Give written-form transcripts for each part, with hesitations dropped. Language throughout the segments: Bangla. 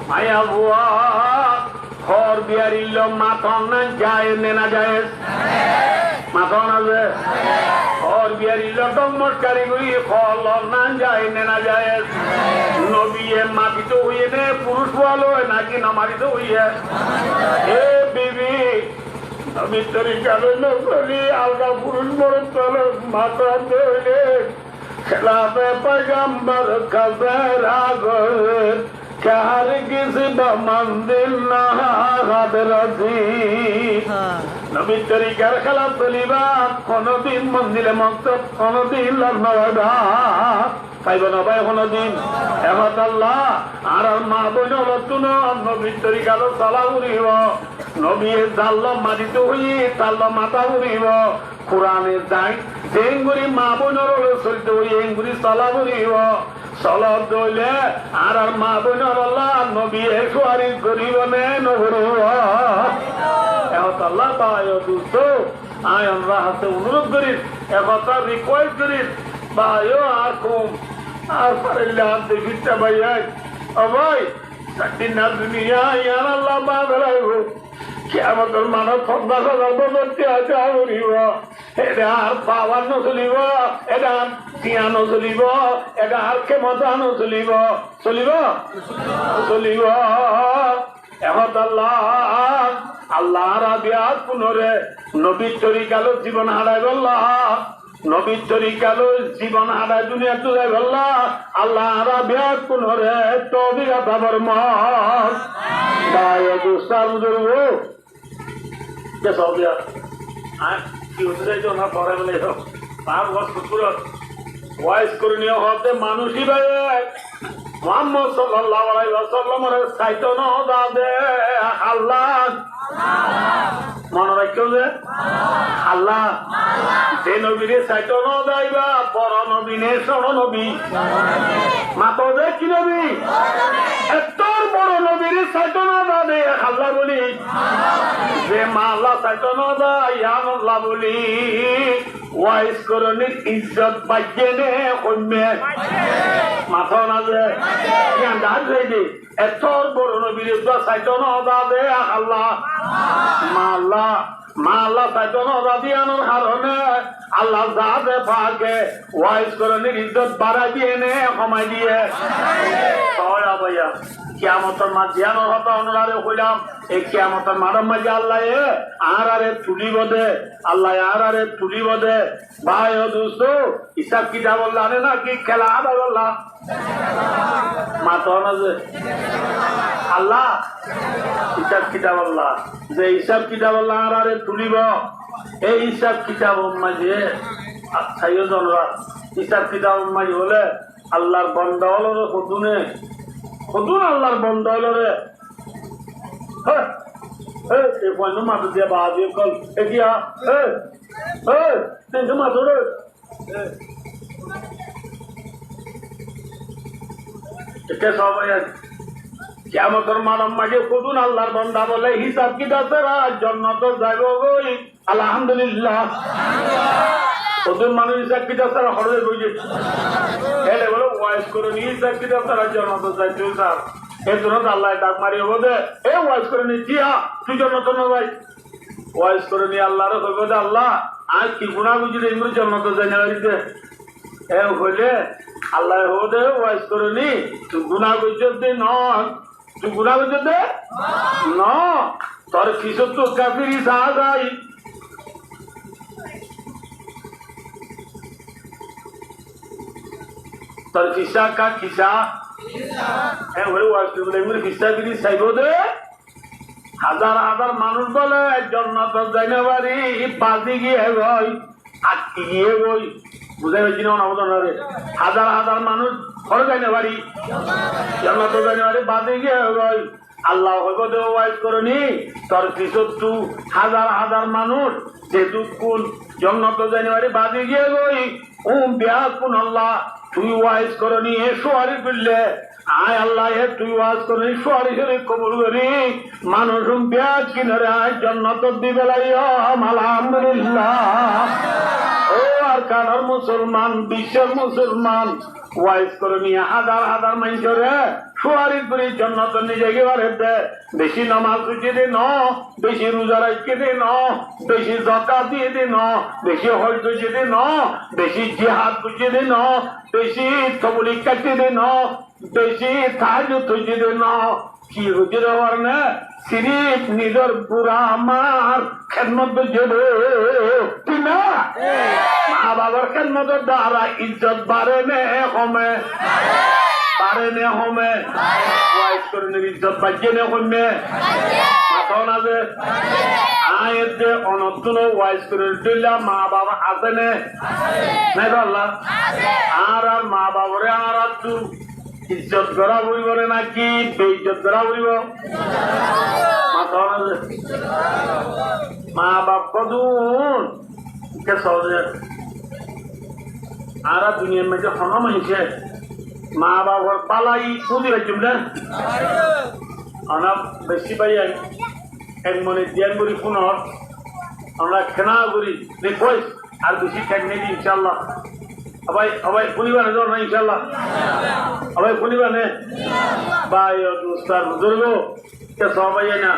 মায়া বুয়া ঘর বিয়ারিল মাথন না যায় না যায় মাথন আছে ঘর বিয়ারিল ডমস্কারি করি ফল না যায় না যায় নবিয়ে মাটিতে হইয়ে নে পুরুষ বলো নাকি না মাটিতে হইয়ে এ বিবি আমি তোর কারণ নকলি আলগা পুরুষ বড় চলো মাথা ধরে খেলাবে পয়গম্বর কবর আগর কার কিসি মন্দির না হাদরতি নবী তরিকার খেলাফ চলিবা কোনদিন মন্দিরে মক্তব কোনদিন লগ্নবা পাইব না পাই কোনদিন এখন আল্লাহ আর মা বোন নতুন নবী তরিকার চলা উড়িব নবী জাল্ল মাটিতে হই তাল্ল মাথা উড়িব কোরআনে যাই যেগুলি মা বোনের চলিত হই এগুলি চলা উড়িব চলত দইলে আর মা বোনের আল্লাহ নবী সোয়ারি করিব নে নগরিব এখন আল্লাহ পায় দুষ্ট আয় আমরা হাতে অনুরোধ করি একথা রিকোয়েস্ট করি ভাই আর কম আর পারিলে হাত দেখিটা ভাইয়া ভাই চাকরি না দুনিয়া ইয়ার আল্লাহ মা বেড়াইব কেমন মানুষ 50,000 বছর উড়িব এটা আর পাওয়ার নচলিব এটা টিয়া নচলিব এটা আর ক্ষমতা নচলিব চলিব চলিব এখন আল্লাহ আল্লাহর আবিয়াত পুনরে নবীর তরিকালো জীবন হারাই বললাহ নবীর তরিকালো জীবন হারাই দুনিয়া তুলাই বললাহ আল্লাহর আবিয়াত পুনরে তবিরা বাবর মত দায় দুস্তার বুঝুর্গ কে সব দিয়া আর কি হতে চাইছো না পরে বলে 5 বছর পুরো ওয়াইস করে নিয়ে হতে মানুষই ভাই মুহাম্মদ সাল্লাল্লাহু আলাইহি ওয়াসাল্লামের সাইতো না দাদে আল্লাহ মনে রাখছো যে আল্লাহ যে নবীরে সাইতো না দাইবা পর নবী নে সর নবী মাতো যে কি নবী এত বড় নবীরে সাইতো না দাদে আল্লাহ বলি যে মা আল্লাহ সাইতো না দা ইয়ান আল্লাহ বলি ওয়াইস করণের ইজ্জত বাজে নে কমে মাথা না যে এত বড় নবীর সাইতো না দাদে আল্লাহ মা আল্লাহ সাইতো না দাদিয়ানোর কারণে আল্লাহ যাদে পাকে ওয়াইস করণের ইজ্জত বাড়াই দিয়ে নে কমাই দিয়ে ভাইয়া কিয়ামতের মাঝে হতা অনুরারে হইলাম এই কিয়ামতের মারাম মাঝে আল্লাহ আরে তুলিব দে আল্লাহ আরে তুলিব দে ভাই ও দোস্ত হিসাব কিতাব জানে না কি খেলা আদা বললাম মাথা না যে আল্লাহ হিসাব কিতাব আল্লাহ যে হিসাব কিতাব আল্লাহ আরে তুলিব এই হিসাব কিতাব মাঝে আচ্ছাইও জনরা হিসাব কিতাব মাঝে হলে আল্লাহর বন্ধ হলো কতুনে কতুন আল্লাহর বন্ধ হলো রে মাথা দিয়ে বা দিয়ে কল এগিয়া মাথা রে কিয়ামতের মারাম মাঝে কতুন আল্লাহর বন্ধা বলে হিসাব কিতাব জন্নত যাইব গই আলহামদুলিল্লাহ কতুন মানুষ হিসাব কিতাব তারা হরে গই এলে বলো ওয়াইস করে নিয়ে হিসাব কিতাব তারা জন্নত যাইতে স্যার এই জন্য আল্লাহ ডাক মারি হবো দে এ ওয়াইস করে নি জিয়া তুই জন্নত না ভাই ওয়াইস করে নিয়ে আল্লাহরে কইব দে আল্লাহ আজ কি গুণা বুঝি এগুলো জন্নত যাই না বাড়িতে এ হইলে আল্লাহ হবো দে ওয়াইস করে নি তুই গুণা বুঝতে দে ন তুই গুণা বুঝতে দে ন তোর কিশোর তো কাফিরি সাহা যাই তোর কিসা কা কিসা হাজার হাজার মানুষ বলে জন্নত জানুয়ারি বাজি গিয়ে গই আটকে গিয়ে গই বুঝাই পাইছি না রে হাজার হাজার মানুষ ঘর জানুয়ারি জন্নত জানুয়ারি বাজি গিয়ে গই আল্লাহ হইব দে ওয়াইজ করনি তোর পিছত হাজার হাজার মানুষ যেহেতু কোন জন্নত জানুয়ারি বাজি গিয়ে গই বিয়া কোন আল্লাহ তুই ওয়াইজ করনি এ সোয়ারি করলে আয় আল্লাহ তুই ওয়াজ করনি সোয়ারি করে কবুল করি মানুষ পেঁয়াজ কিনারে আয় জন্নত দিবে আলহামদুলিল্লাহ ও আর কানার মুসলমান বিশ্বের মুসলমান ওয়াইজ করনি হাজার হাজার মানুষরে সুয়ারি করে জন্নত নিজে গেবার হেতে বেশি নামাজ রুচি দিন বেশি রোজা রাখতে দিন বেশি জাকাত দিয়ে দিন বেশি হজ রুচি দিন বেশি জিহাদ রুচি দিন বেশি তবলি কাটি দিন বেশি তাহাজ্জুদ রুচি দিন কি রুচি দেওয়ার না সিরিফ নিজের বুড়া আমার খেদমত দেবে ঠিক না মা বাবার খেদমতের দ্বারা ইজ্জত বাড়ে নে কমে পারে নে হমে ওয়াইস করে ইজ্জত বাজে নে কমে মাথাও না যে আয়ের যে অনতুন ওয়াইস করে দিলা মা বাবা আছে নে নাই বললা আর আর মা বাবারে আর আর তু ইজ্জত করা বলিব নাকি বেইজ্জত করা বলিব মাথাও না যে মা বাপ কদুন কে সহজে আর দুনিয়ার মধ্যে হন মানুষে মা বাবার পালাই পুঁজি রাখছি না আমরা বেশি পাই এক মনে ধ্যান করি পুনর আমরা খেনা করি রিকোয়েস্ট আর বেশি ঠেক নেই ইনশাল্লাহ আবাই আবাই শুনিবা না না ইনশাল্লাহ আবাই শুনিবা নে ভাই দোস্তার বুজুর্গ কে সবাই না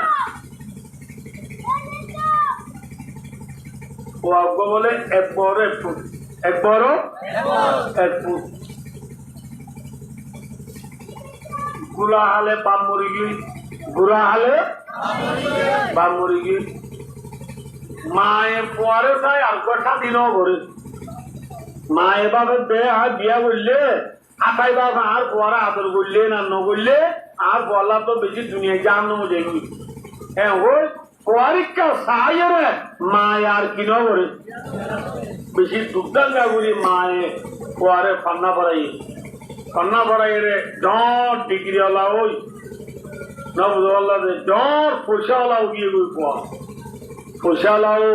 ও আব্বা বলে এক বড় এক ফুট এক বড় এক ফুট গুলা হালে বাপ মরি গই বুড়া হালে বাপ মরি গই মায়ের পরে তাই আর কটা দিনও ভরে মায়ের বাবা বিয়া করলে আটাই বাবা আর পরে আদর করলে না ন করলে আর বলা তো বেশি দুনিয়া জানো দেখি হ্যাঁ ওই পরীক্ষা সাহায্যে মায় আর কিনো করে বেশি দুর্দাঙ্গা করি মায়ে পরে ফান্না পড়াই রে ডর ডিগ্রিওয়ালা ওই না বুঝতে পারলাম ডর পয়সাওয়ালাও গিয়ে পয়সাওয়ালাও